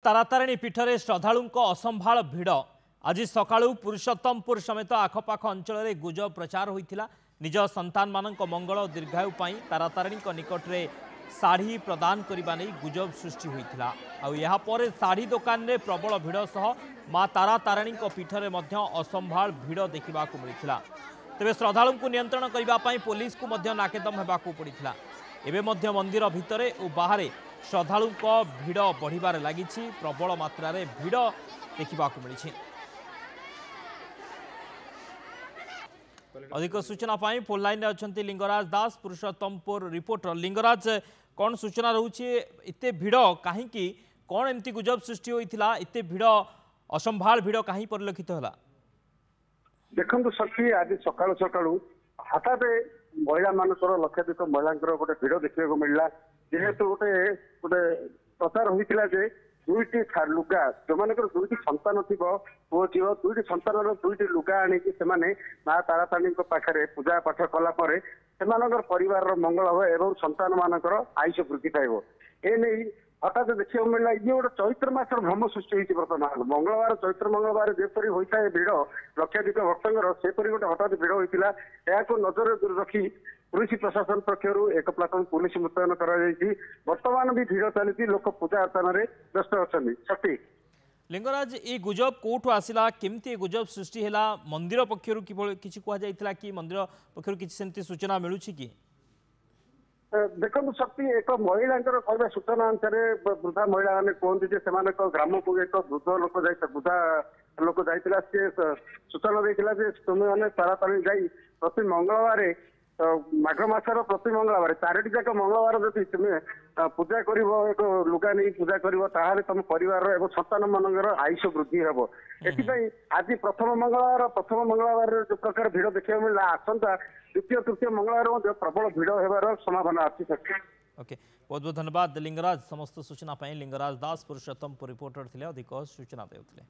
तारातारिणी पीठरे श्रद्धालु असंभाल भिड़ आज सकाळू पुरुषोत्तमपुर समेत आखपाख अंचल में गुजब प्रचार होता। निज संतान मान मंगल दीर्घायु तारातारिणी निकट में शाढ़ी प्रदान करने नहीं गुजब सृष्टि होता। आपर शाढ़ी दुकान में प्रबल भिड़ सह मां तारातारिणी पीठरे असंभाल भिड़ देखा मिलता। तेज श्रद्धालु नियंत्रण करने पुलिस को नाकेदम होगाक पड़ा। एवं मंदिर भितर और बाहर श्रद्धालु भिड़ बढ़िबार लगी प्रबल मात्रा भिड़ देखा मिली। अधिक सूचना फोन लाइन अच्छा लिंगराज दास पुरुषोत्तमपुर रिपोर्टर। लिंगराज कौन सूचना रोचे एते भिड़ कहीं कौन एमती गुजब सृष्टि होता एते भिड़ असंभाल भिड़ कहीं परिलक्षित है? देखो सखी आज सकाळु सकाळु हठात महिला मानकर लक्षाधिक महिला गोटे भिड़ देखा मिलला। जेहेतु गोटे गोटे प्रचार होता जे दुईटी लुगा जो मान दुईटी संतान थी पुओ झील दुईटी संतान दुईटी लुगा आणिकी से माँ तारातारिणी पाखे पूजा पाठ कलापर से परिवार मंगल हो एवं संतान मानकर आयुष वृद्धि पाइब एने हठात देखा मिलला। ये गोटे चैत्र मासर भ्रम सृष्टि होती बर्तमान मंगलवार चैत्र मंगलवार जेपरी होता है भिड़ लक्षाधिक भक्तर सेपरी गोटे हठात भिड़ होता। यहाँ नजर रखी पुलिस प्रशासन पक्षर एक प्लाटून पुलिस मुतयन बर्तमान भी भिड़ चली लोक पूजा अर्चन व्यस्त अच्छा सठी। लिंगराज ये गुजब कौटू आसला केमती गुजब सृष्टि है मंदिर पक्षर किसी कहुला कि मंदिर पक्षर किसी सेमती सूचना मिलूँ कि देखो शक्ति एक महिला कहवा सूचना अनुसार वृद्धा महिला मैंने कहते से ग्राम को एक वृद्ध लोक वृद्धा लोक जाइला सी सूचना देता तुम्हें मैंने तारातारिणी जा प्रति मंगलवार माघ मासर प्रति मंगलवार चारोटी जाक मंगलवार जब तुम्हें पूजा कर एक लुगा नहीं पूजा कर तुम परिवार एवं संतान मान आयुष वृद्धि हम एथपाई आज प्रथम मंगलवार जो प्रकार भिड़ देखा मिलला आसंता द्वितीय तृतीय मंगलवार प्रबल भिड़ होबार संभावना अच्छी। ओके बहुत बहुत धन्यवाद लिंगराज समस्त सूचना लिंगराज दास पुरुषोत्तमपुर रिपोर्टर थे अधिक सूचना देते।